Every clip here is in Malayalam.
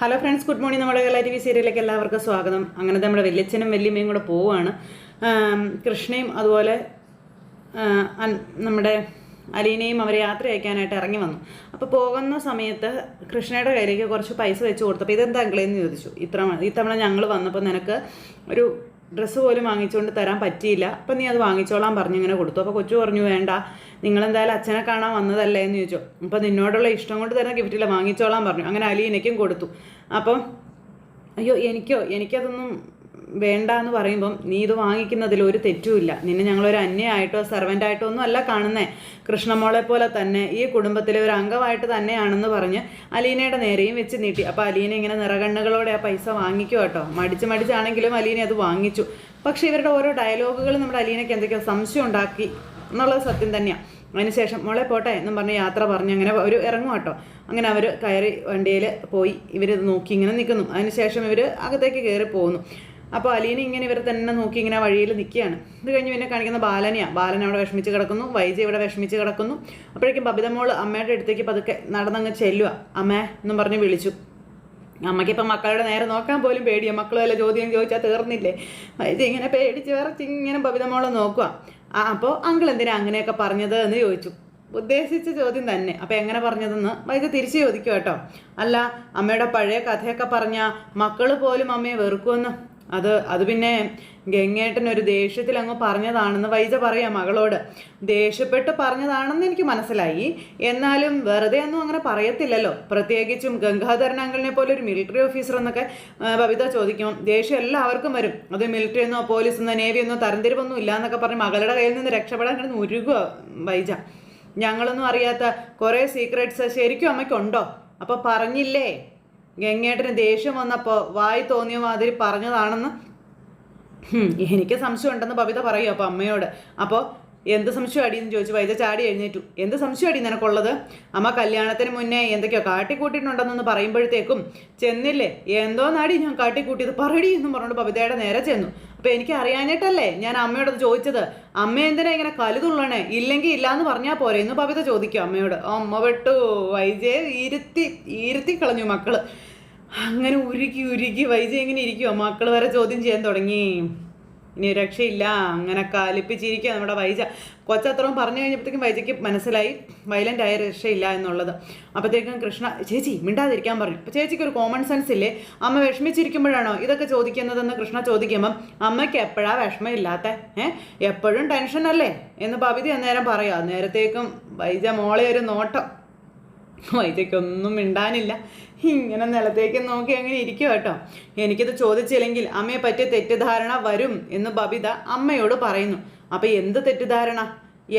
Hello friends, good morning. നമ്മുടെ കലാ TV സീരിയലിലേക്ക് എല്ലാവർക്കും സ്വാഗതം. അങ്ങനെ നമ്മുടെ വല്യച്ഛനും വല്യമ്മയും കൂടെ പോവുകയാണ്. കൃഷ്ണയും അതുപോലെ നമ്മുടെ അലീനയും അവരെ യാത്ര അയക്കാനായിട്ട് ഇറങ്ങി വന്നു. അപ്പോൾ പോകുന്ന സമയത്ത് കൃഷ്ണയുടെ കയ്യിലേക്ക് കുറച്ച് പൈസ വെച്ച് കൊടുത്തു. അപ്പോൾ ഇതെന്താ അങ്കിളേന്ന് ചോദിച്ചു. ഇത്തവണ ഞങ്ങൾ വന്നപ്പോൾ നിനക്ക് ഒരു ഡ്രസ്സ് പോലും വാങ്ങിച്ചുകൊണ്ട് തരാൻ പറ്റിയില്ല, അപ്പം നീ അത് വാങ്ങിച്ചോളാൻ പറഞ്ഞു ഇങ്ങനെ കൊടുത്തു. അപ്പോൾ കൊച്ചു പറഞ്ഞു, വേണ്ട, നിങ്ങളെന്തായാലും അച്ഛനെ കാണാൻ വന്നതല്ലേ എന്ന് ചോദിച്ചു. അപ്പോൾ നിന്നോടുള്ള ഇഷ്ടം കൊണ്ട് തരുന്ന ഗിഫ്റ്റില്ല, വാങ്ങിച്ചോളാൻ പറഞ്ഞു. അങ്ങനെ അലീനയ്ക്കും കൊടുത്തു. അപ്പം അയ്യോ എനിക്കതൊന്നും വേണ്ട എന്ന് പറയുമ്പം, നീ ഇത് വാങ്ങിക്കുന്നതിൽ ഒരു തെറ്റുമില്ല. നിന്നെ ഞങ്ങളൊരു അന്യമായിട്ടോ സെർവൻ്റായിട്ടോ ഒന്നും അല്ല കാണുന്നേ, കൃഷ്ണമോളെ പോലെ തന്നെ ഈ കുടുംബത്തിലെ ഒരു അംഗമായിട്ട് തന്നെയാണെന്ന് പറഞ്ഞ് അലീനയുടെ നേരെയും വെച്ച് നീട്ടി. അപ്പോൾ അലീന ഇങ്ങനെ നിറകണ്ണുകളോടെ ആ പൈസ വാങ്ങിക്കും കേട്ടോ. മടിച്ചാണെങ്കിലും അലീന അത് വാങ്ങിച്ചു. പക്ഷേ ഇവരുടെ ഓരോ ഡയലോഗുകൾ നമ്മുടെ അലീനയ്ക്ക് എന്തൊക്കെയോ സംശയം ഉണ്ടാക്കി എന്നുള്ളത് സത്യം തന്നെയാണ്. അതിനുശേഷം മോളെ പോട്ടെ എന്നും പറഞ്ഞ് യാത്ര പറഞ്ഞ് അങ്ങനെ ഒരു ഇറങ്ങും കേട്ടോ. അങ്ങനെ അവർ കയറി വണ്ടിയിൽ പോയി ഇവരിത് നോക്കി ഇങ്ങനെ നിൽക്കുന്നു. അതിനുശേഷം ഇവർ അകത്തേക്ക് കയറി പോകുന്നു. അപ്പോൾ അലീന ഇങ്ങനെ ഇവരെ തന്നെ നോക്കി ഇങ്ങനെ വഴിയിൽ നിൽക്കുകയാണ്. ഇത് കഴിഞ്ഞ് പിന്നെ കാണിക്കുന്ന ബാലനെയാണ്. ബാലൻ അവിടെ വിഷമിച്ച് കിടക്കുന്നു, വൈജ ഇവിടെ വിഷമിച്ച് കിടക്കുന്നു. അപ്പോഴേക്കും ബബിത മോൾ അമ്മയുടെ അടുത്തേക്ക് പതുക്കെ നടന്നങ്ങ് ചെല്ലുക. അമ്മേ എന്നും പറഞ്ഞ് വിളിച്ചു. അമ്മയ്ക്ക് ഇപ്പം മക്കളുടെ നേരെ നോക്കാൻ പോലും പേടിയാണ്. മക്കൾ വല്ല ചോദ്യം ചോദിച്ചാൽ തീർന്നില്ലേ. വൈജ ഇങ്ങനെ പേടിച്ച് വിറച്ച് ഇങ്ങനെ ബബിത മോളെ നോക്കുക. അപ്പോൾ അങ്കിൾ എന്തിനാ അങ്ങനെയൊക്കെ പറഞ്ഞത് എന്ന് ചോദിച്ചു. ഉദ്ദേശിച്ച ചോദ്യം തന്നെ. അപ്പോൾ എങ്ങനെ പറഞ്ഞതെന്ന് വൈദ്യ തിരിച്ചു ചോദിക്കും കേട്ടോ. അല്ല, അമ്മയുടെ പഴയ കഥയൊക്കെ പറഞ്ഞാൽ മക്കൾ പോലും അമ്മയെ വെറുക്കുമെന്ന്. അത് പിന്നെ ഗംഗേട്ടൻ ഒരു ദേഷ്യത്തിൽ അങ്ങ് പറഞ്ഞതാണെന്ന് വൈജ പറയാം മകളോട്. ദേഷ്യപ്പെട്ട് പറഞ്ഞതാണെന്ന് എനിക്ക് മനസ്സിലായി, എന്നാലും വെറുതെ ഒന്നും അങ്ങനെ പറയത്തില്ലല്ലോ. പ്രത്യേകിച്ചും ഗംഗാധരൻ അങ്കിളിനെ പോലെ ഒരു മിലിറ്ററി ഓഫീസർ എന്നൊക്കെ ബബിത ചോദിക്കും. ദേഷ്യം എല്ലാവർക്കും വരും. അത് മിലിറ്ററി എന്നോ പോലീസ് എന്നോ നേവി എന്നോ തരംതിരിവൊന്നും ഇല്ല എന്നൊക്കെ പറഞ്ഞ് മകളുടെ കയ്യിൽ നിന്ന് രക്ഷപ്പെടാൻ കിടന്ന് ഉരുകുക വൈജ. ഞങ്ങളൊന്നും അറിയാത്ത കുറേ സീക്രട്സ് ശരിക്കും അമ്മയ്ക്കുണ്ടോ? അപ്പോൾ പറഞ്ഞില്ലേ, ഗംഗേട്ടന് ദേഷ്യം വന്നപ്പോൾ വായി തോന്നിയ മാതിരി പറഞ്ഞതാണെന്ന്. എനിക്ക് സംശയം ഉണ്ടെന്ന് ബബിത പറയും അപ്പോൾ അമ്മയോട്. അപ്പോൾ എന്ത് സംശയം അടിയെന്ന് ചോദിച്ചു. വൈദ്യ ചാടി എഴുന്നേറ്റു. എന്ത് സംശയം അടി നിനക്കുള്ളത്? അമ്മ കല്യാണത്തിന് മുന്നേ എന്തൊക്കെയോ കാട്ടിക്കൂട്ടിയിട്ടുണ്ടെന്നൊന്ന് പറയുമ്പോഴത്തേക്കും ചെന്നില്ലേ, എന്തോ നാടി ഞാൻ കാട്ടിക്കൂട്ടിയത് പറയടി എന്നും പറഞ്ഞുകൊണ്ട് ബബിതയുടെ നേരെ ചെന്നു. അപ്പോൾ എനിക്ക് അറിയാഞ്ഞിട്ടല്ലേ ഞാൻ അമ്മയോടത് ചോദിച്ചത്. അമ്മ എന്തിനാ ഇങ്ങനെ കലുതുള്ളണേ? ഇല്ലെങ്കിൽ ഇല്ലാന്ന് പറഞ്ഞാൽ പോരെ എന്ന് ബബിത ചോദിക്കും അമ്മയോട്. അമ്മ വെട്ടു. വൈജയെ ഇരുത്തി കളഞ്ഞു മക്കള്. അങ്ങനെ ഉരുക്കി വൈജയ ഇങ്ങനെ ഇരിക്കുമോ? മക്കൾ വരെ ചോദ്യം ചെയ്യാൻ തുടങ്ങി. ഇനി രക്ഷയില്ല. അങ്ങനെ കാലിപ്പിച്ചിരിക്കുക നമ്മുടെ വൈജ. കൊച്ചത്രവും പറഞ്ഞു കഴിഞ്ഞപ്പോഴത്തേക്കും വൈജയ്ക്ക് മനസ്സിലായി വയലൻ്റ് ആയ രക്ഷയില്ല എന്നുള്ളത്. അപ്പോഴത്തേക്കും കൃഷ്ണ, ചേച്ചി മിണ്ടാതിരിക്കാൻ പറഞ്ഞു. അപ്പോൾ ചേച്ചിക്ക് ഒരു കോമൺ സെൻസ് ഇല്ലേ? അമ്മ വിഷമിച്ചിരിക്കുമ്പോഴാണോ ഇതൊക്കെ ചോദിക്കുന്നതെന്ന് കൃഷ്ണ ചോദിക്കുമ്പം, അമ്മയ്ക്ക് എപ്പോഴാണ് വിഷമമില്ലാത്ത? എപ്പോഴും ടെൻഷൻ അല്ലേ എന്ന് ബബിത അന്നേരം പറയാം. നേരത്തേക്കും വൈജ മോളെ ഒരു നോട്ടം. വൈജയ്ക്കൊന്നും മിണ്ടാനില്ല. ഇങ്ങനെ നിലത്തേക്ക് നോക്കി അങ്ങനെ ഇരിക്കും കേട്ടോ. എനിക്കിത് ചോദിച്ചില്ലെങ്കിൽ അമ്മയെ പറ്റിയ തെറ്റിദ്ധാരണ വരും എന്ന് ബബിത അമ്മയോട് പറയുന്നു. അപ്പം എന്ത് തെറ്റിദ്ധാരണ?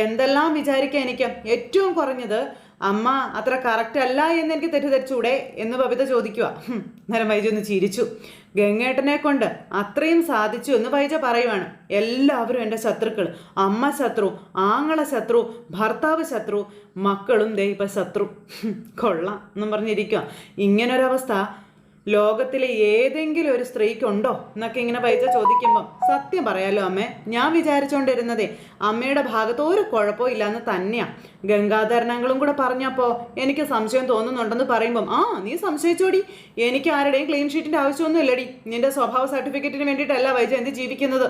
എന്തെല്ലാം വിചാരിക്കാൻ എനിക്ക്? ഏറ്റവും കുറഞ്ഞത് അമ്മ അത്ര കറക്റ്റ് അല്ല എന്ന് എനിക്ക് തെറ്റിദ്ധരിച്ചൂടെ എന്ന് ബബിത ചോദിക്കുക. നേരം വൈജ ഒന്ന് ചിരിച്ചു. ഗംഗേട്ടനെ കൊണ്ട് അത്രയും സാധിച്ചു എന്ന് വൈജ പറയുവാണ്. എല്ലാവരും എൻ്റെ ശത്രുക്കൾ. അമ്മ ശത്രു, ആങ്ങളെ ശത്രു, ഭർത്താവ് ശത്രു, മക്കളും ദൈവ ശത്രു. കൊള്ളാം എന്നും പറഞ്ഞിരിക്കുക. ഇങ്ങനൊരവസ്ഥ ലോകത്തിലെ ഏതെങ്കിലും ഒരു സ്ത്രീക്കുണ്ടോ എന്നൊക്കെ ഇങ്ങനെ വൈജ ചോദിക്കുമ്പം, സത്യം പറയാലോ അമ്മേ, ഞാൻ വിചാരിച്ചുകൊണ്ടിരുന്നതേ അമ്മയുടെ ഭാഗത്ത് ഒരു കുഴപ്പവും ഇല്ലയെന്ന് തന്നെയാണ്. ഗംഗാധരനങ്ങളും കൂടെ പറഞ്ഞപ്പോൾ എനിക്ക് സംശയം തോന്നുന്നുണ്ടെന്ന് പറയുമ്പം, നീ സംശയിച്ചോടി, എനിക്ക് ആരുടെയും ക്ലീൻ ഷീറ്റിൻ്റെ ആവശ്യമൊന്നും ഇല്ലടി. നിന്റെ സ്വഭാവ സർട്ടിഫിക്കറ്റിന് വേണ്ടിയിട്ടല്ല വൈജ എന്ത് ജീവിക്കുന്നത്.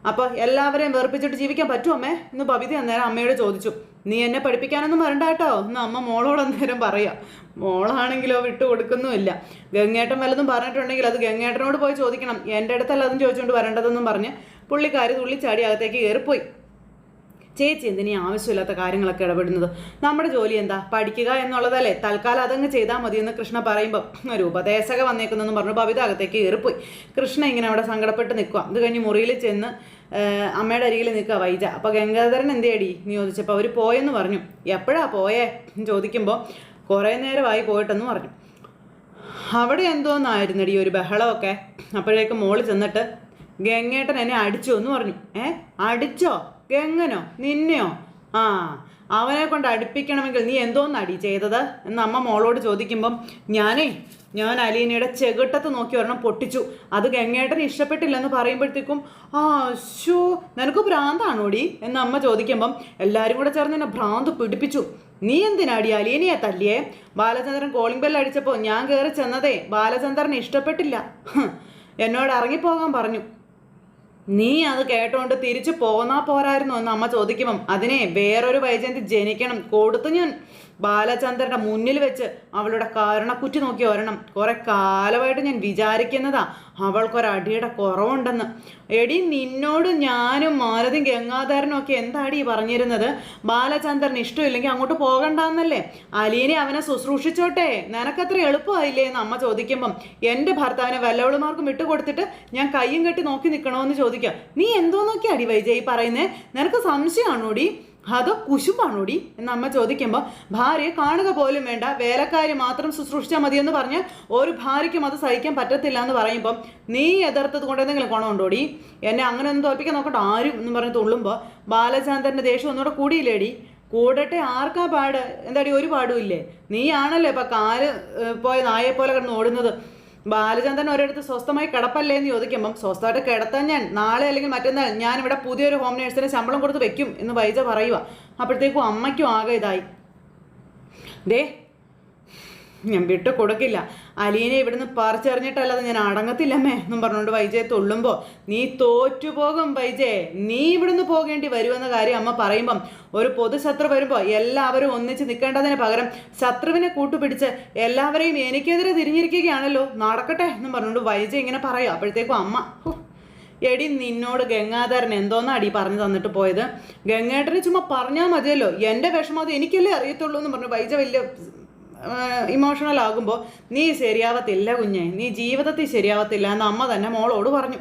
അപ്പോൾ എല്ലാവരെയും വെറുപ്പിച്ചിട്ട് ജീവിക്കാൻ പറ്റുമോ അമ്മേ എന്ന് ബബിത അന്നേരം അമ്മയോട് ചോദിച്ചു. നീ എന്നെ പഠിപ്പിക്കാനൊന്നും വരണ്ട കേട്ടോ എന്ന് അമ്മ മോളോട് അന്നേരം പറയാം. മോളാണെങ്കിലോ വിട്ടു കൊടുക്കുന്നുമില്ല. ഗംഗേട്ടൻ വല്ലതും പറഞ്ഞിട്ടുണ്ടെങ്കിൽ അത് ഗംഗേട്ടനോട് പോയി ചോദിക്കണം, എൻ്റെ അടുത്തല്ല അതും ചോദിച്ചുകൊണ്ട് വരേണ്ടതെന്നും പറഞ്ഞ് പുള്ളിക്കാരി തുള്ളിച്ചാടി അകത്തേക്ക് കയറിപ്പോയി. ചേച്ചി എന്തിനീ ആവശ്യമില്ലാത്ത കാര്യങ്ങളൊക്കെ ഇടപെടുന്നത്? നമ്മുടെ ജോലി എന്താ? പഠിക്കുക എന്നുള്ളതല്ലേ. തൽക്കാലം അതങ്ങ് ചെയ്താൽ മതിയെന്ന് കൃഷ്ണ പറയുമ്പോൾ, ഒരു ഉപദേശക വന്നേക്കുന്നെന്ന് പറഞ്ഞു ബബിത അകത്തേക്ക് കയറിപ്പോയി. കൃഷ്ണ ഇങ്ങനെ അവിടെ സങ്കടപ്പെട്ട് നിൽക്കുക. അത് കഴിഞ്ഞ് മുറിയിൽ ചെന്ന് അമ്മയുടെ അരികിൽ നിൽക്കുക വൈജ. അപ്പോൾ ഗംഗാധരൻ എന്തേടി എന്ന് ചോദിച്ചപ്പോൾ അവർ പോയെന്ന് പറഞ്ഞു. എപ്പോഴാ പോയേ ചോദിക്കുമ്പോൾ, കുറേ നേരമായി പോയിട്ടെന്ന് പറഞ്ഞു. അവിടെ എന്തോന്നായിരുന്നടി ഒരു ബഹളമൊക്കെ. അപ്പോഴേക്കും മോള് ചെന്നിട്ട്, ഗംഗേട്ടൻ എന്നെ അടിച്ചോ എന്ന് പറഞ്ഞു. അടിച്ചോ? ഗംഗനോ? നിന്നെയോ? അവനെ കൊണ്ട് അടുപ്പിക്കണമെങ്കിൽ നീ എന്തോന്നടി ചെയ്തത് എന്ന് അമ്മ മോളോട് ചോദിക്കുമ്പം, ഞാൻ അലീനയുടെ ചെകിട്ടത്ത് നോക്കി ഒരെണ്ണം പൊട്ടിച്ചു. അത് ഗംഗേട്ടന് ഇഷ്ടപ്പെട്ടില്ലെന്ന് പറയുമ്പോഴത്തേക്കും, നിനക്ക് ഭ്രാന്താണോടി എന്ന് അമ്മ ചോദിക്കുമ്പം, എല്ലാവരും കൂടെ ചേർന്ന് എന്നെ ഭ്രാന്ത് പിടിപ്പിച്ചു. നീ എന്തിനാടി അലീനയെ തല്ലിയേ? ബാലചന്ദ്രൻ കോളിംഗ് ബെൽ അടിച്ചപ്പോൾ ഞാൻ കയറി ചെന്നതേ ബാലചന്ദ്രന് ഇഷ്ടപ്പെട്ടില്ല. എന്നോട് ഇറങ്ങിപ്പോകാൻ പറഞ്ഞു. നീ അത് കേട്ടോണ്ട് തിരിച്ചു പോന്നാ പോരായിരുന്നു എന്ന് അമ്മ ചോദിക്കുമ്പം അതിനെ വേറൊരു വൈജയന്തി ജനിക്കണം. കൊടുത്തു ഞാൻ ബാലചന്ദ്രന്റെ മുന്നിൽ വെച്ച് അവളുടെ കാരണക്കുറ്റി നോക്കി ഒരെണ്ണം. കുറെ കാലമായിട്ട് ഞാൻ വിചാരിക്കുന്നതാ അവൾക്കൊരടിയുടെ കുറവുണ്ടെന്ന്. എടി നിന്നോട് ഞാനും മാലതിയും ഗംഗാധരനും ഒക്കെ എന്താടി പറഞ്ഞിരുന്നത്? ബാലചന്ദ്രന് ഇഷ്ടമില്ലെങ്കിൽ അങ്ങോട്ട് പോകണ്ടെന്നല്ലേ? അലീനെ അവനെ ശുശ്രൂഷിച്ചോട്ടെ, നിനക്കത്ര എളുപ്പമായില്ലേ എന്ന് അമ്മ ചോദിക്കുമ്പം എൻ്റെ ഭർത്താവിനെ വല്ലവളുമാർക്കും വിട്ടുകൊടുത്തിട്ട് ഞാൻ കയ്യും കെട്ടി നോക്കി നിൽക്കണമെന്ന് ചോദിക്കാം. നീ എന്തോ നോക്കിയാടി വൈജയ് പറയുന്നേ? നിനക്ക് സംശയമാണോടി? അതോ കുശുമ്പാണോടി എന്ന് അമ്മ ചോദിക്കുമ്പോൾ ഭാര്യയെ കാണുക പോലും വേണ്ട, വേലക്കാരി മാത്രം ശുശ്രൂഷിച്ചാൽ മതിയെന്ന് പറഞ്ഞാൽ ഒരു ഭാര്യയ്ക്കും അത് സഹിക്കാൻ പറ്റത്തില്ല എന്ന് പറയുമ്പം നീ എതിർത്തത് കൊണ്ട് എന്തെങ്കിലും ഗുണമുണ്ടോടി? എന്നെ അങ്ങനെ ഒന്നും തോൽപ്പിക്കാൻ നോക്കട്ടെ ആരും എന്ന് പറഞ്ഞ് തുള്ളുമ്പോൾ ബാലചന്ദ്രൻ്റെ ദേഷ്യം ഒന്നുകൂടെ കൂടിയില്ലേടി? കൂടട്ടെ, ആർക്കാ പാട്? എന്താടി ഒരു പാടുമില്ലേ? നീ ആണല്ലോ ഇപ്പം കാല് പോയ നായെ പോലെ കിടന്ന് ഓടുന്നത്. ബാലചന്ദ്രൻ ഒരിടത്ത് സ്വസ്ഥമായി കിടപ്പല്ലേ എന്ന് ചോദിക്കുമ്പം സ്വസ്ഥമായിട്ട് കിടത്താൻ ഞാൻ നാളെ അല്ലെങ്കിൽ മറ്റന്നാൾ ഞാനിവിടെ പുതിയൊരു ഹോം നേഴ്സിന് ശമ്പളം കൊടുത്ത് വെക്കും എന്ന് വൈജ പറയുക. അപ്പോഴത്തേക്കും അമ്മയ്ക്കും ആകെ ഇതായി. ദേ ഞാൻ വിട്ടു കൊടുക്കില്ല, അലീനെ ഇവിടുന്ന് പറിച്ചെറിഞ്ഞിട്ടല്ലാതെ ഞാൻ അടങ്ങത്തില്ലമ്മേ എന്നും പറഞ്ഞുകൊണ്ട് വൈജയെ തുള്ളുമ്പോൾ നീ തോറ്റുപോകും വൈജയെ, നീ ഇവിടുന്ന് പോകേണ്ടി വരുമെന്ന കാര്യം അമ്മ പറയുമ്പം ഒരു പൊതുശത്രു വരുമ്പോൾ എല്ലാവരും ഒന്നിച്ച് നിൽക്കേണ്ടതിന് പകരം ശത്രുവിനെ കൂട്ടുപിടിച്ച് എല്ലാവരെയും എനിക്കെതിരെ തിരിഞ്ഞിരിക്കുകയാണല്ലോ, നടക്കട്ടെ എന്നും പറഞ്ഞുകൊണ്ട് വൈജ ഇങ്ങനെ പറയുക. അപ്പോഴത്തേക്കും അമ്മ എടി നിന്നോട് ഗംഗാധരൻ എന്തോന്നാടി പറഞ്ഞു തന്നിട്ട് പോയത്? ഗംഗേട്ടന് ചുമ്മാ പറഞ്ഞാൽ മതിയല്ലോ, എൻ്റെ വിഷമം അത് എനിക്കല്ലേ അറിയത്തുള്ളൂ എന്ന് പറഞ്ഞു വൈജ വലിയ ഇമോഷണൽ ആകുമ്പോൾ നീ ശരിയാവത്തില്ല കുഞ്ഞെ, നീ ജീവിതത്തിൽ ശരിയാവത്തില്ല എന്ന് അമ്മ തന്നെ മോളോട് പറഞ്ഞു.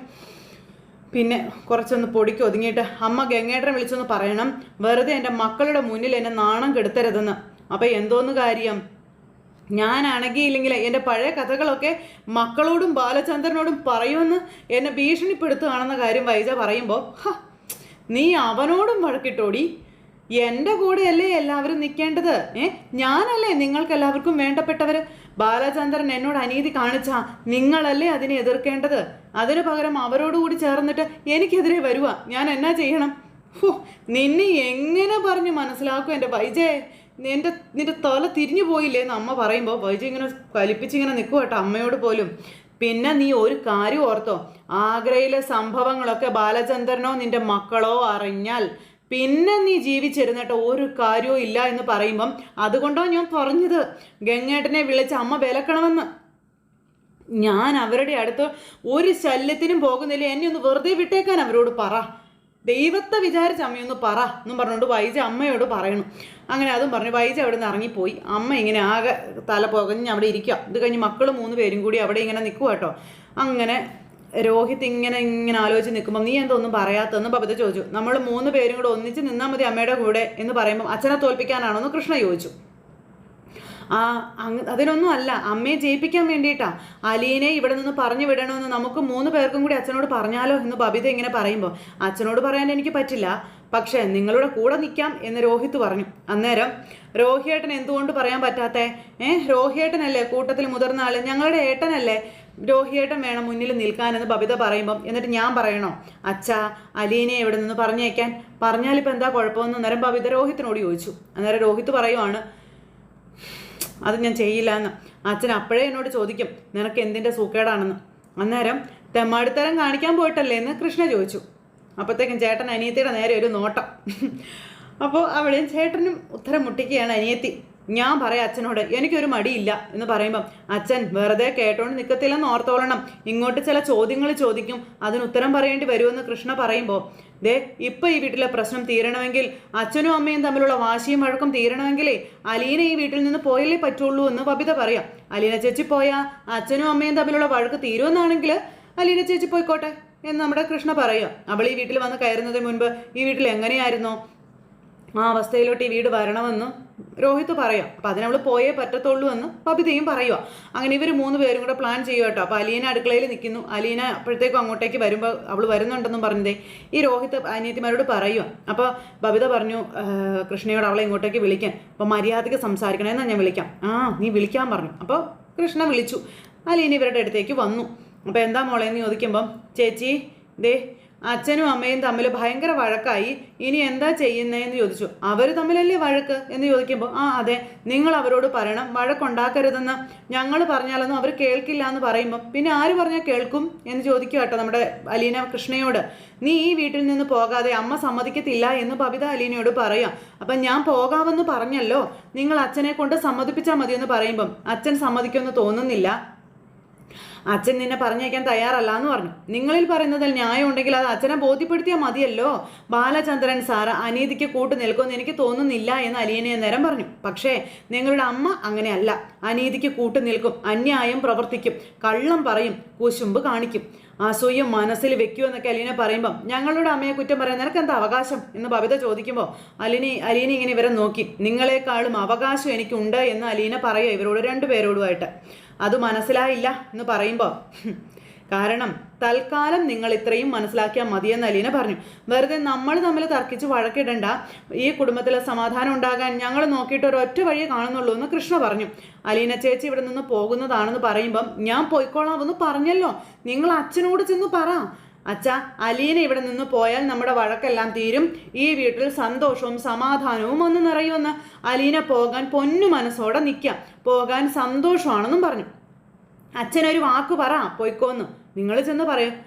പിന്നെ കുറച്ചൊന്ന് പൊടിക്ക് ഒതുങ്ങിയിട്ട് അമ്മ ഗംഗേട്ടനെ വിളിച്ചൊന്ന് പറയണം, വെറുതെ എൻ്റെ മക്കളുടെ മുന്നിൽ എന്നെ നാണം കെടുത്തരുതെന്ന്. അപ്പം എന്തോന്ന് കാര്യം? ഞാനാണെങ്കിൽ ഇല്ലെങ്കിൽ എൻ്റെ പഴയ കഥകളൊക്കെ മക്കളോടും ബാലചന്ദ്രനോടും പറയുമെന്ന് എന്നെ ഭീഷണിപ്പെടുത്തുകയാണെന്ന കാര്യം വൈജ പറയുമ്പോൾ നീ അവനോടും വഴക്കിട്ടോടി. എൻ്റെ കൂടെയല്ലേ എല്ലാവരും നിൽക്കേണ്ടത്? ഞാനല്ലേ നിങ്ങൾക്ക് എല്ലാവർക്കും വേണ്ടപ്പെട്ടവർ? ബാലചന്ദ്രൻ എന്നോട് അനീതി കാണിച്ചാ നിങ്ങളല്ലേ അതിനെ എതിർക്കേണ്ടത്? അതിന് പകരം അവരോടുകൂടി ചേർന്നിട്ട് എനിക്കെതിരെ വരുക. ഞാൻ എന്നാ ചെയ്യണം? നിന്നെ എങ്ങനെ പറഞ്ഞ് മനസ്സിലാക്കും എൻ്റെ വൈജയെ? നിന്റെ തല തിരിഞ്ഞു പോയില്ലേ എന്ന് അമ്മ പറയുമ്പോൾ വൈജ ഇങ്ങനെ കലിപ്പിച്ചിങ്ങനെ നിൽക്കുക കേട്ടോ അമ്മയോട് പോലും. പിന്നെ നീ ഒരു കാര്യം ഓർത്തോ, ആഗ്രയിലെ സംഭവങ്ങളൊക്കെ ബാലചന്ദ്രനോ നിന്റെ മക്കളോ അറിഞ്ഞാൽ പിന്നെ നീ ജീവിച്ചിരുന്നിട്ട് ഒരു കാര്യവും ഇല്ല എന്ന് പറയുമ്പം അതുകൊണ്ടോ ഞാൻ പറഞ്ഞത് ഗംഗേട്ടനെ വിളിച്ച് അമ്മ വിലക്കണമെന്ന്. ഞാൻ അവരുടെ അടുത്ത് ഒരു ശല്യത്തിനും പോകുന്നില്ല, എന്നെ ഒന്ന് വെറുതെ വിട്ടേക്കാൻ അവരോട് പറ, ദൈവത്തെ വിചാരിച്ച് അമ്മയൊന്ന് പറ എന്നും പറഞ്ഞുകൊണ്ട് വൈജ അമ്മയോട് പറയണം. അങ്ങനെ അതും പറഞ്ഞു വൈജ അവിടെ നിന്ന് ഇറങ്ങിപ്പോയി. അമ്മ ഇങ്ങനെ ആകെ തല പുകഞ്ഞ് അവിടെ ഇരിക്കുക. ഇത് കഴിഞ്ഞ് മക്കൾ 3 പേരും കൂടി അവിടെ ഇങ്ങനെ നിൽക്കുക കേട്ടോ. അങ്ങനെ രോഹിത് ഇങ്ങനെ ആലോചിച്ച് നിൽക്കുമ്പോൾ നീ എന്തോന്നും പറയാത്തതെന്ന് ബബിത ചോദിച്ചു. നമ്മൾ 3 പേരും കൂടെ ഒന്നിച്ച് നിന്നാൽ മതി അമ്മയുടെ കൂടെ എന്ന് പറയുമ്പോൾ അച്ഛനെ തോൽപ്പിക്കാനാണോ എന്ന് കൃഷ്ണ ചോദിച്ചു. അതിനൊന്നും അല്ല, അമ്മയെ ജയിപ്പിക്കാൻ വേണ്ടിയിട്ടാ. അലീനെ ഇവിടെ നിന്ന് പറഞ്ഞു വിടണമെന്ന് നമുക്ക് 3 പേർക്കും കൂടി അച്ഛനോട് പറഞ്ഞാലോ എന്ന് ബബിത ഇങ്ങനെ പറയുമ്പോൾ അച്ഛനോട് പറയാൻ എനിക്ക് പറ്റില്ല, പക്ഷേ നിങ്ങളുടെ കൂടെ നിൽക്കാം എന്ന് രോഹിത് പറഞ്ഞു. അന്നേരം രോഹിയേട്ടൻ എന്തുകൊണ്ട് പറയാൻ പറ്റാത്തേ? രോഹിയേട്ടനല്ലേ കൂട്ടത്തിൽ മുതിർന്ന ആള്, ഞങ്ങളുടെ ഏട്ടനല്ലേ, രോഹിയേട്ടൻ വേണം മുന്നിൽ നിൽക്കാനെന്ന് ബബിത പറയുമ്പം എന്നിട്ട് ഞാൻ പറയണോ അച്ഛാ അലീനെ ഇവിടെ നിന്ന് പറഞ്ഞേക്കാൻ? പറഞ്ഞാലിപ്പോൾ എന്താ കുഴപ്പമെന്ന് അന്നേരം ബബിത രോഹിത്തിനോട് ചോദിച്ചു. അന്നേരം രോഹിത് പറയുവാണ് അത് ഞാൻ ചെയ്യില്ല എന്ന്. അച്ഛൻ അപ്പോഴേ എന്നോട് ചോദിക്കും നിനക്ക് എന്തിൻ്റെ സൂക്കേടാണെന്ന്. അന്നേരം തെമ്മാടിത്തരം കാണിക്കാൻ പോയിട്ടല്ലേ എന്ന് കൃഷ്ണ ചോദിച്ചു. അപ്പോഴത്തേക്കും ചേട്ടൻ അനിയത്തിയുടെ നേരെ ഒരു നോട്ടം. അപ്പോൾ അവിടെയും ചേട്ടനും ഉത്തരം മുട്ടിക്കുകയാണ് അനിയത്തി. ഞാൻ പറയാം അച്ഛനോട്, എനിക്കൊരു മടിയില്ല എന്ന് പറയുമ്പം അച്ഛൻ വെറുതെ കേട്ടോണ്ട് നിൽക്കത്തില്ലെന്ന് ഓർത്തോളണം, ഇങ്ങോട്ട് ചില ചോദ്യങ്ങൾ ചോദിക്കും, അതിന് ഉത്തരം പറയേണ്ടി വരുമെന്ന് കൃഷ്ണ പറയുമ്പോൾ ദേ ഇപ്പം ഈ വീട്ടിലെ പ്രശ്നം തീരണമെങ്കിൽ, അച്ഛനും അമ്മയും തമ്മിലുള്ള വാശിയും വഴക്കം തീരണമെങ്കിലേ അലീന ഈ വീട്ടിൽ നിന്ന് പോയല്ലേ പറ്റുള്ളൂ എന്ന് ബബിത പറയാം. അലീന ചേച്ചി പോയാൽ അച്ഛനും അമ്മയും തമ്മിലുള്ള വഴക്ക് തീരുമെന്നാണെങ്കിൽ അലീന ചേച്ചി പോയിക്കോട്ടെ എന്ന് നമ്മുടെ കൃഷ്ണ പറയുക. അവൾ ഈ വീട്ടിൽ വന്ന് കയറുന്നതിന് മുൻപ് ഈ വീട്ടിൽ എങ്ങനെയായിരുന്നോ ആ അവസ്ഥയിലോട്ട് ഈ വീട് വരണമെന്ന് രോഹിത് പറയാം. അപ്പം അതിനവൾ പോയേ പറ്റത്തുള്ളൂ എന്ന് ബബിതയും പറയുക. അങ്ങനെ ഇവർ 3 പേരും കൂടെ പ്ലാൻ ചെയ്യുക കേട്ടോ. അപ്പോൾ അലീന അടുക്കളയിൽ നിൽക്കുന്നു. അലീന അപ്പോഴത്തേക്കും അങ്ങോട്ടേക്ക് വരുമ്പോൾ അവൾ വരുന്നുണ്ടെന്നും പറഞ്ഞതേ ഈ രോഹിത് അനിയത്തിമാരോട് പറയുക. അപ്പോൾ ബബിത പറഞ്ഞു കൃഷ്ണയോട് അവളെ ഇങ്ങോട്ടേക്ക് വിളിക്കാൻ, അപ്പോൾ മര്യാദയ്ക്ക് സംസാരിക്കണമെന്നാ ഞാൻ വിളിക്കാം. നീ വിളിക്കാൻ പറഞ്ഞു. അപ്പോൾ കൃഷ്ണ വിളിച്ചു. അലീന ഇവരുടെ അടുത്തേക്ക് വന്നു. അപ്പോൾ എന്താ മോളെ എന്ന് ചോദിക്കുമ്പം ചേച്ചി ദേ അച്ഛനും അമ്മയും തമ്മിൽ ഭയങ്കര വഴക്കായി, ഇനി എന്താ ചെയ്യുന്നതെന്ന് ചോദിച്ചു. അവർ തമ്മിലല്ലേ വഴക്ക് എന്ന് ചോദിക്കുമ്പോൾ അതെ, നിങ്ങൾ അവരോട് പറയണം വഴക്കുണ്ടാക്കരുതെന്ന്. ഞങ്ങൾ പറഞ്ഞാലൊന്നും അവർ കേൾക്കില്ല എന്ന് പറയുമ്പോൾ പിന്നെ ആര് പറഞ്ഞാൽ കേൾക്കും എന്ന് ചോദിക്കുക കേട്ടോ നമ്മുടെ അലീന കൃഷ്ണയോട്. നീ ഈ വീട്ടിൽ നിന്ന് പോകാതെ അമ്മ സമ്മതിക്കത്തില്ല എന്ന് ബബിത അലീനയോട് പറയാം. അപ്പം ഞാൻ പോകാമെന്ന് പറഞ്ഞല്ലോ, നിങ്ങൾ അച്ഛനെ കൊണ്ട് സമ്മതിപ്പിച്ചാൽ മതിയെന്ന് പറയുമ്പം അച്ഛൻ സമ്മതിക്കുമെന്ന് തോന്നുന്നില്ല, അച്ഛൻ നിന്നെ പറഞ്ഞേക്കാൻ തയ്യാറല്ല എന്ന് പറഞ്ഞു. നിങ്ങളിൽ പറയുന്നതിൽ ന്യായം ഉണ്ടെങ്കിൽ അത് അച്ഛനെ ബോധ്യപ്പെടുത്തിയാൽ മതിയല്ലോ. ബാലചന്ദ്രൻ സാറ് അനീതിക്ക് കൂട്ടു നിൽക്കുമെന്ന് എനിക്ക് തോന്നുന്നില്ല എന്ന് അലീന നേരം പറഞ്ഞു. പക്ഷേ നിങ്ങളുടെ അമ്മ അങ്ങനെയല്ല, അനീതിക്ക് കൂട്ടു നിൽക്കും, അന്യായം പ്രവർത്തിക്കും, കള്ളം പറയും, കുശുമ്പ് കാണിക്കും, അസൂയം മനസ്സിൽ വെക്കുമെന്നൊക്കെ അലീന പറയുമ്പം ഞങ്ങളുടെ അമ്മയെ കുറ്റം പറയാൻ നിനക്ക് എന്താ അവകാശം എന്ന് ബബിത ചോദിക്കുമ്പോൾ അലീന ഇങ്ങനെ ഇവരെ നോക്കി. നിങ്ങളെക്കാളും അവകാശം എനിക്കുണ്ട് എന്ന് അലീന പറയുക ഇവരോട് രണ്ടുപേരോടുമായിട്ട്. അത് മനസ്സിലായില്ല എന്ന് പറയുമ്പോൾ കാരണം തൽക്കാലം നിങ്ങൾ ഇത്രയും മനസ്സിലാക്കിയാൽ മതിയെന്ന് അലീന പറഞ്ഞു. വെറുതെ നമ്മൾ തമ്മിൽ തർക്കിച്ച് വഴക്കിടണ്ട, ഈ കുടുംബത്തിലെ സമാധാനം ഉണ്ടാകാൻ ഞങ്ങൾ നോക്കിയിട്ട് ഒരൊറ്റ വഴിയെ കാണുന്നുള്ളൂ എന്ന് കൃഷ്ണ പറഞ്ഞു. അലീന ചേച്ചി ഇവിടെ നിന്ന് പോകുന്നതാണെന്ന് പറയുമ്പം ഞാൻ പോയിക്കോളാമെന്ന് പറഞ്ഞല്ലോ, നിങ്ങൾ അച്ഛനോട് ചെന്ന് പറ. അച്ഛാ, അലീന ഇവിടെ നിന്ന് പോയാൽ നമ്മുടെ വഴക്കെല്ലാം തീരും, ഈ വീട്ടിൽ സന്തോഷവും സമാധാനവും ഒന്ന് നിറയുമെന്ന്. അലീന പോകാൻ പൊന്നു മനസ്സോടെ നിൽക്കാം, പോകാൻ സന്തോഷമാണെന്നും പറഞ്ഞു. അച്ഛനൊരു വാക്ക് പറ പോയിക്കോന്ന്. നിങ്ങൾ ചെന്ന്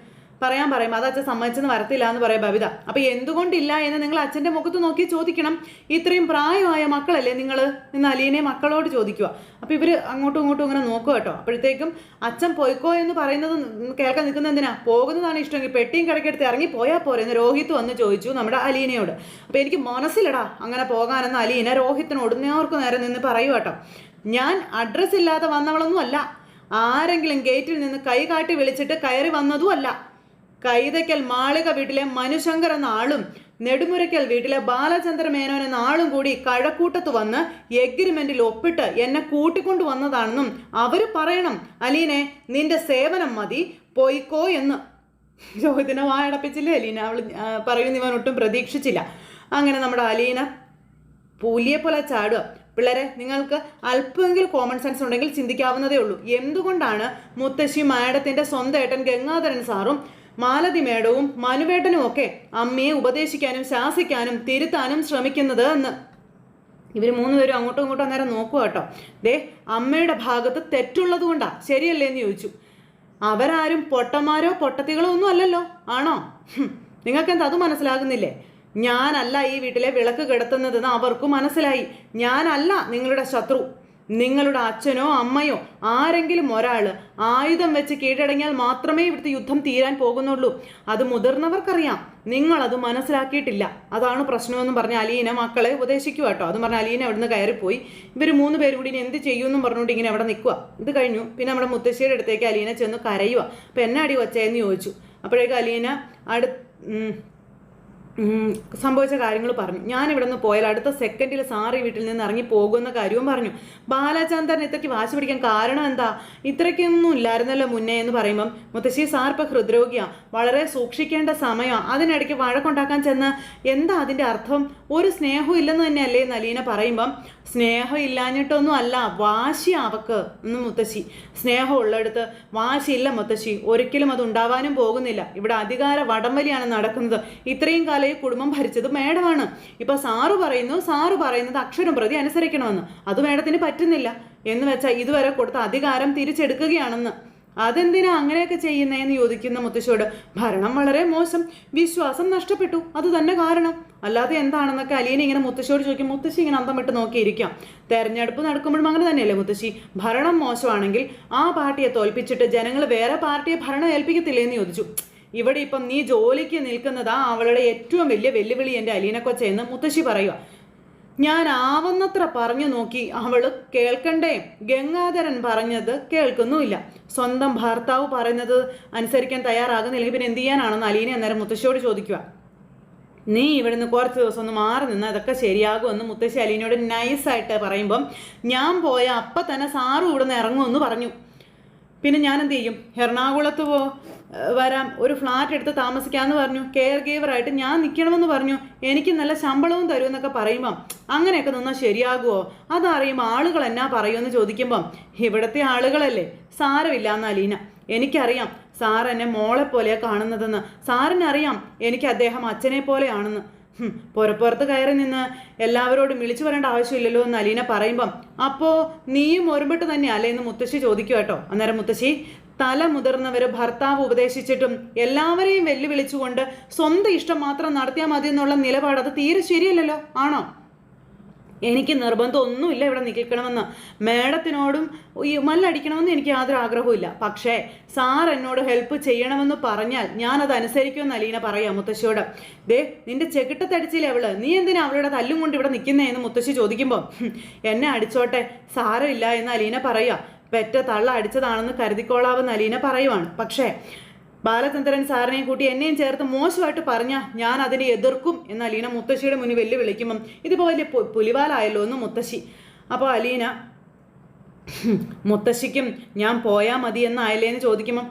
പറയാൻ പറയും, അത് അച്ഛൻ സമ്മതിച്ചെന്ന് വരത്തില്ല എന്ന് പറയാം ബബിത. അപ്പം എന്തുകൊണ്ടില്ല എന്ന് നിങ്ങൾ അച്ഛൻ്റെ മുഖത്ത് നോക്കി ചോദിക്കണം. ഇത്രയും പ്രായമായ മക്കളല്ലേ നിങ്ങൾ എന്ന് അലീനെ മക്കളോട് ചോദിക്കുക. അപ്പം ഇവർ അങ്ങോട്ടും ഇങ്ങോട്ടും ഇങ്ങനെ നോക്കുക കേട്ടോ. അപ്പോഴത്തേക്കും അച്ഛൻ പോയിക്കോ എന്ന് പറയുന്നത് കേൾക്കാൻ നിൽക്കുന്ന എന്തിനാ, പോകുന്നതാണ് ഇഷ്ടമെങ്കിൽ പെട്ടിയും കിടക്കെടുത്ത് ഇറങ്ങി പോയാൽ പോരെ എന്ന് രോഹിത് വന്ന് ചോദിച്ചു നമ്മുടെ അലീനയോട്. അപ്പം എനിക്ക് മനസ്സിലടാ അങ്ങനെ പോകാനെന്ന് അലീന രോഹിത്തിനോട് നേരെ നിന്ന് പറയൂ കേട്ടോ. ഞാൻ അഡ്രസ്സ് ഇല്ലാതെ വന്നവളൊന്നും അല്ല, ആരെങ്കിലും ഗേറ്റിൽ നിന്ന് കൈ കാട്ടി വിളിച്ചിട്ട് കയറി വന്നതും അല്ല. കൈതയ്ക്കൽ മാളിക വീട്ടിലെ മനുശങ്കർ എന്ന ആളും നെടുമുരയ്ക്കൽ വീട്ടിലെ ബാലചന്ദ്ര മേനോൻ എന്ന ആളും കൂടി കഴക്കൂട്ടത്ത് വന്ന് എഗ്രിമെന്റിൽ ഒപ്പിട്ട് എന്നെ കൂട്ടിക്കൊണ്ടു വന്നതാണെന്നും അവർ പറയണം. അലീനെ, നിന്റെ സേവനം മതി, പോയിക്കോ എന്ന്. രോഹിതിനെ വായടപ്പിച്ചില്ലേ അലീന, അവൾ പറയുന്ന ഇവൻ ഒട്ടും പ്രതീക്ഷിച്ചില്ല. അങ്ങനെ നമ്മുടെ അലീന പുലിയെ പോലെ ചാടുക. പിള്ളേരെ, നിങ്ങൾക്ക് അല്പമെങ്കിലും കോമൺ സെൻസ് ഉണ്ടെങ്കിൽ ചിന്തിക്കാവുന്നതേ ഉള്ളൂ. എന്തുകൊണ്ടാണ് മുത്തശ്ശി മാഡത്തിൻ്റെ സ്വന്തം ഏട്ടൻ ഗംഗാധരൻ സാറും മാലതി മേഡവും മനുവേട്ടനും ഒക്കെ അമ്മയെ ഉപദേശിക്കാനും ശാസിക്കാനും തിരുത്താനും ശ്രമിക്കുന്നത് എന്ന്. ഇവർ മൂന്നുപേരും അങ്ങോട്ടും ഇങ്ങോട്ടും അന്നേരം നോക്കുക കേട്ടോ. അമ്മയുടെ ഭാഗത്ത് തെറ്റുള്ളത് കൊണ്ടാ, ശരിയല്ലേ എന്ന് ചോദിച്ചു. അവരാരും പൊട്ടന്മാരോ പൊട്ടത്തികളോ ഒന്നും അല്ലല്ലോ, ആണോ? നിങ്ങൾക്കെന്താ അത് മനസ്സിലാകുന്നില്ലേ? ഞാനല്ല ഈ വീട്ടിലെ വിളക്ക് കിടത്തുന്നതെന്ന് അവർക്കും മനസ്സിലായി. ഞാനല്ല നിങ്ങളുടെ ശത്രു. നിങ്ങളുടെ അച്ഛനോ അമ്മയോ ആരെങ്കിലും ഒരാൾ ആയുധം വെച്ച് കീഴടങ്ങിയാൽ മാത്രമേ ഇവിടുത്തെ യുദ്ധം തീരാൻ പോകുന്നുള്ളൂ. അത് മുതിർന്നവർക്കറിയാം, നിങ്ങളത് മനസ്സിലാക്കിയിട്ടില്ല. അതാണ് പ്രശ്നമെന്നും പറഞ്ഞ് അലീന മക്കളെ ഉപദേശിക്കുക കേട്ടോ. അതും പറഞ്ഞ് അലീന അവിടുന്ന് കയറിപ്പോയി. ഇവർ മൂന്ന് പേരും കൂടി ഇനി എന്ത് ചെയ്യുമെന്നും പറഞ്ഞുകൊണ്ട് ഇങ്ങനെ അവിടെ നിൽക്കുക. ഇത് കഴിഞ്ഞു. പിന്നെ നമ്മുടെ മുത്തശ്ശിയുടെ അടുത്തേക്ക് അലീന ചെന്ന് കരയുക. അപ്പം എന്നെ അടി വച്ചേന്ന് ചോദിച്ചു. അപ്പോഴേക്കും അലീന സംഭവിച്ച കാര്യങ്ങൾ പറഞ്ഞു. ഞാനിവിടെ നിന്ന് പോയാൽ അടുത്ത സെക്കൻഡിൽ സാറി വീട്ടിൽ നിന്ന് ഇറങ്ങി പോകുന്ന കാര്യവും പറഞ്ഞു. ബാലചന്ദ്രൻ ഇത്രയ്ക്ക് വാശി പിടിക്കാൻ കാരണം എന്താ? ഇത്രയ്ക്കൊന്നും ഇല്ലായിരുന്നല്ലോ മുന്നേ എന്ന് പറയുമ്പം മുത്തശ്ശി സാർ ഇപ്പം ഹൃദ്രോഗിയാണ്, വളരെ സൂക്ഷിക്കേണ്ട സമയമാണ്, അതിനിടയ്ക്ക് വഴക്കുണ്ടാക്കാൻ ചെന്ന് എന്താ അതിൻ്റെ അർത്ഥം? ഒരു സ്നേഹവും ഇല്ലെന്ന് തന്നെയല്ലേ എന്ന് അലീന പറയുമ്പം സ്നേഹം ഇല്ലാഞ്ഞിട്ടൊന്നും അല്ല, വാശി അവക്ക് എന്ന് മുത്തശ്ശി. സ്നേഹം ഉള്ളിടത്ത് വാശിയില്ല മുത്തശ്ശി, ഒരിക്കലും അത് ഉണ്ടാവാനും പോകുന്നില്ല. ഇവിടെ അധികാര വടംവലിയാണ് നടക്കുന്നത്. ഇത്രയും കാലം ഈ കുടുംബം ഭരിച്ചത് മേഡമാണ്. ഇപ്പൊ സാറ് പറയുന്നത് അക്ഷരം പ്രതി അനുസരിക്കണമെന്ന്, അത് മേഡത്തിന് പറ്റുന്നില്ല എന്ന് വെച്ചാൽ ഇതുവരെ കൊടുത്ത അധികാരം തിരിച്ചെടുക്കുകയാണെന്ന്. അതെന്തിനാ അങ്ങനെയൊക്കെ ചെയ്യുന്നതെന്ന് ചോദിക്കുന്ന മുത്തശ്ശിയോട്. ഭരണം വളരെ മോശം, വിശ്വാസം നഷ്ടപ്പെട്ടു, അത് തന്നെ കാരണം, അല്ലാതെ എന്താണെന്നൊക്കെ അലീന ഇങ്ങനെ മുത്തശ്ശിയോട് ചോദിക്കും. മുത്തശ്ശി ഇങ്ങനെ അന്തം വിട്ട് നോക്കിയിരിക്കാം. തെരഞ്ഞെടുപ്പ് നടക്കുമ്പോഴും അങ്ങനെ തന്നെയല്ലേ മുത്തശ്ശി? ഭരണം മോശമാണെങ്കിൽ ആ പാർട്ടിയെ തോൽപ്പിച്ചിട്ട് ജനങ്ങൾ വേറെ പാർട്ടിയെ ഭരണം ഏൽപ്പിക്കത്തില്ലേ എന്ന് ചോദിച്ചു. ഇവിടെ ഇപ്പം നീ ജോലിക്ക് നിൽക്കുന്നതാ അവളുടെ ഏറ്റവും വലിയ വെല്ലുവിളി എൻ്റെ അലീന കൊച്ചെന്ന് മുത്തശ്ശി പറയുക. ഞാൻ ആവുന്നത്ര പറഞ്ഞു നോക്കി, അവള് കേൾക്കണ്ടേ? ഗംഗാധരൻ പറഞ്ഞത് കേൾക്കുന്നുമില്ല, സ്വന്തം ഭർത്താവ് പറയുന്നത് അനുസരിക്കാൻ തയ്യാറാകുന്നില്ലെങ്കിൽ പിന്നെ എന്ത് ചെയ്യാനാണെന്ന് അലീന അന്നേരം മുത്തശ്ശിയോട് ചോദിക്കുക. നീ ഇവിടുന്ന് കുറച്ച് ദിവസം ഒന്ന് മാറി നിന്ന് അതൊക്കെ ശരിയാകുമെന്ന് മുത്തശ്ശി അലീനയോട് നൈസായിട്ട് പറയുമ്പം ഞാൻ പോയ അപ്പം തന്നെ സാറും ഇവിടുന്ന് ഇറങ്ങുമെന്ന് പറഞ്ഞു. പിന്നെ ഞാൻ എന്ത് ചെയ്യും? എറണാകുളത്ത് വരാം, ഒരു ഫ്ലാറ്റ് എടുത്ത് താമസിക്കാമെന്ന് പറഞ്ഞു, കെയർ ഗീവറായിട്ട് ഞാൻ നിൽക്കണമെന്ന് പറഞ്ഞു, എനിക്ക് നല്ല ശമ്പളവും തരുമെന്നൊക്കെ പറയുമ്പം അങ്ങനെയൊക്കെ നിന്നാൽ ശരിയാകുമോ? അതറിയുമ്പോൾ ആളുകൾ എന്നാ പറയുമെന്ന് ചോദിക്കുമ്പം ഇവിടുത്തെ ആളുകളല്ലേ, സാരമില്ല എന്ന് അലീന. എനിക്കറിയാം സാർ എന്നെ മോളെ പോലെയാണ് കാണുന്നതെന്ന്, സാറിനറിയാം എനിക്ക് അദ്ദേഹം അച്ഛനെ പോലെയാണെന്ന്. പുറപ്പുറത്ത് കയറി നിന്ന് എല്ലാവരോടും വിളിച്ചു പറയേണ്ട ആവശ്യമില്ലല്ലോ എന്ന് അലീന പറയുമ്പം അപ്പോൾ നീയും ഒരുമ്പിട്ട് തന്നെയല്ലേ എന്ന് മുത്തശ്ശി ചോദിക്കും കേട്ടോ. അന്നേരം മുത്തശ്ശി, തല മുതിർന്നവർ ഭർത്താവ് ഉപദേശിച്ചിട്ടും എല്ലാവരെയും വെല്ലുവിളിച്ചുകൊണ്ട് സ്വന്തം ഇഷ്ടം മാത്രം നടത്തിയാൽ മതി എന്നുള്ള നിലപാട് അത് തീരെ ശരിയല്ലല്ലോ, ആണോ? എനിക്ക് നിർബന്ധമൊന്നുമില്ല ഇവിടെ നിൽക്കണമെന്ന്, മേഡത്തിനോടും ഈ മല്ലടിക്കണമെന്ന് എനിക്ക് യാതൊരു ആഗ്രഹവുമില്ല. പക്ഷേ സാർ എന്നോട് ഹെൽപ്പ് ചെയ്യണമെന്ന് പറഞ്ഞാൽ ഞാനത് അനുസരിക്കുമെന്ന് അലീന പറയാം മുത്തശ്ശിയോട്. ദേ നിന്റെ ചെകിട്ടത്തടിച്ചില്ലേ അവള്, നീ എന്തിനാ അവളുടെ തല്ലും കൊണ്ട് ഇവിടെ നിൽക്കുന്നതെന്ന് മുത്തശ്ശി ചോദിക്കുമ്പോൾ എന്നെ അടിച്ചോട്ടെ സാരമില്ല എന്ന് അലീന പറയുക. പെറ്റ തള്ള അടിച്ചതാണെന്ന് കരുതിക്കോളാവെന്ന് അലീന പറയുവാണ്. പക്ഷേ ബാലചന്ദ്രൻ സാറിനെയും കൂട്ടി എന്നെയും ചേർത്ത് മോശമായിട്ട് പറഞ്ഞാൽ ഞാൻ അതിനെ എതിർക്കും എന്ന് അലീന മുത്തശ്ശിയുടെ മുന്നിൽ വെല്ലുവിളിക്കുമ്പം ഇതിപ്പോൾ വലിയ പുലിവാലായല്ലോ എന്ന് മുത്തശ്ശി. അപ്പോൾ അലീന മുത്തശ്ശിക്കും ഞാൻ പോയാൽ മതി എന്നായല്ലേന്ന് ചോദിക്കുമ്പം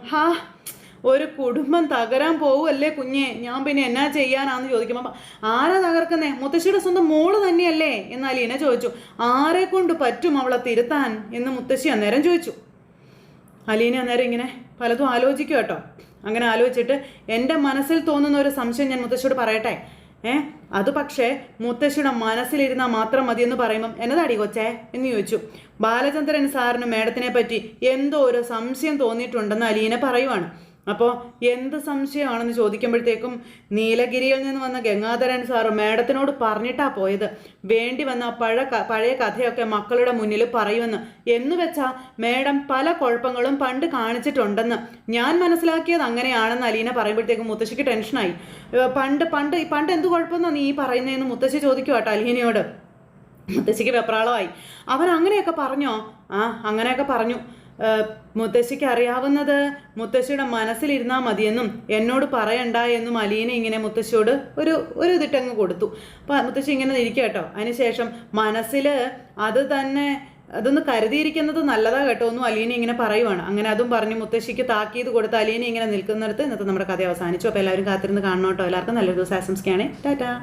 ഒരു കുടുംബം തകരാൻ പോവുമല്ലേ കുഞ്ഞെ, ഞാൻ പിന്നെ എന്നാ ചെയ്യാനാന്ന് ചോദിക്കുമ്പോൾ ആരാ തകർക്കുന്നേ? മുത്തശ്ശിയുടെ സ്വന്തം മോള് തന്നെയല്ലേ എന്ന് അലീന ചോദിച്ചു. ആരെ കൊണ്ട് പറ്റും അവളെ തിരുത്താൻ എന്ന് മുത്തശ്ശി അന്നേരം ചോദിച്ചു. അലീന അന്നേരം ഇങ്ങനെ പലതും ആലോചിക്കും കേട്ടോ. അങ്ങനെ ആലോചിച്ചിട്ട് എൻ്റെ മനസ്സിൽ തോന്നുന്ന ഒരു സംശയം ഞാൻ മുത്തശ്ശിയോട് പറയട്ടെ. അത് പക്ഷേ മുത്തശ്ശിയുടെ മനസ്സിലിരുന്നാൽ മാത്രം മതിയെന്ന് പറയുമ്പം എന്നതാടി കൊച്ചേ എന്ന് ചോദിച്ചു. ബാലചന്ദ്രൻ സാറിന് മേഡത്തിനെ പറ്റി എന്തോ ഒരു സംശയം തോന്നിയിട്ടുണ്ടെന്ന് അലീന പറയുവാണ്. അപ്പോൾ എന്ത് സംശയമാണെന്ന് ചോദിക്കുമ്പോഴത്തേക്കും നീലഗിരിയിൽ നിന്ന് വന്ന ഗംഗാധരൻ സാറ് മേഡത്തിനോട് പറഞ്ഞിട്ടാ പോയത്, വേണ്ടി വന്ന പഴയ കഥയൊക്കെ മക്കളുടെ മുന്നിൽ പറയുമെന്ന്. എന്ന് വെച്ചാൽ മേഡം പല കുഴപ്പങ്ങളും പണ്ട് കാണിച്ചിട്ടുണ്ടെന്ന് ഞാൻ മനസ്സിലാക്കിയത് അങ്ങനെയാണെന്ന് അലീന പറയുമ്പോഴത്തേക്കും മുത്തശ്ശിക്ക് ടെൻഷനായി. പണ്ട് എന്ത് കുഴപ്പമെന്നാണ് നീ പറയുന്നതെന്ന് മുത്തശ്ശി ചോദിക്കും കേട്ടോ അലീനയോട്. മുത്തശ്ശിക്ക് വെപ്രാളമായി. അവൻ അങ്ങനെയൊക്കെ പറഞ്ഞോ? അങ്ങനെയൊക്കെ പറഞ്ഞു. മുത്തശ്ശിക്ക് അറിയാവുന്നത് മുത്തശ്ശിയുടെ മനസ്സിലിരുന്നാൽ മതിയെന്നും എന്നോട് പറയണ്ട എന്നും അലീന ഇങ്ങനെ മുത്തശ്ശിയോട് ഒരു ഇതിട്ടങ്ങ് കൊടുത്തു. അപ്പം മുത്തശ്ശി ഇങ്ങനെ ഇരിക്കുക കേട്ടോ. അതിനുശേഷം മനസ്സിൽ അത് തന്നെ അതൊന്ന് കരുതിയിരിക്കുന്നത് നല്ലതാ കേട്ടോ എന്നും അലീന ഇങ്ങനെ പറയുവാണ്. അങ്ങനെ അതും പറഞ്ഞ് മുത്തശ്ശിക്ക് താക്കീത് കൊടുത്ത് അലീന ഇങ്ങനെ നിൽക്കുന്നിടത്ത് ഇന്നത്തെ നമ്മുടെ കഥ അവസാനിച്ചു. അപ്പോൾ എല്ലാവരും കാത്തിരുന്ന് കാണണം കേട്ടോ. എല്ലാവർക്കും നല്ലൊരു ദിവസം ആശംസിക്കുകയാണേ. ടാറ്റാ.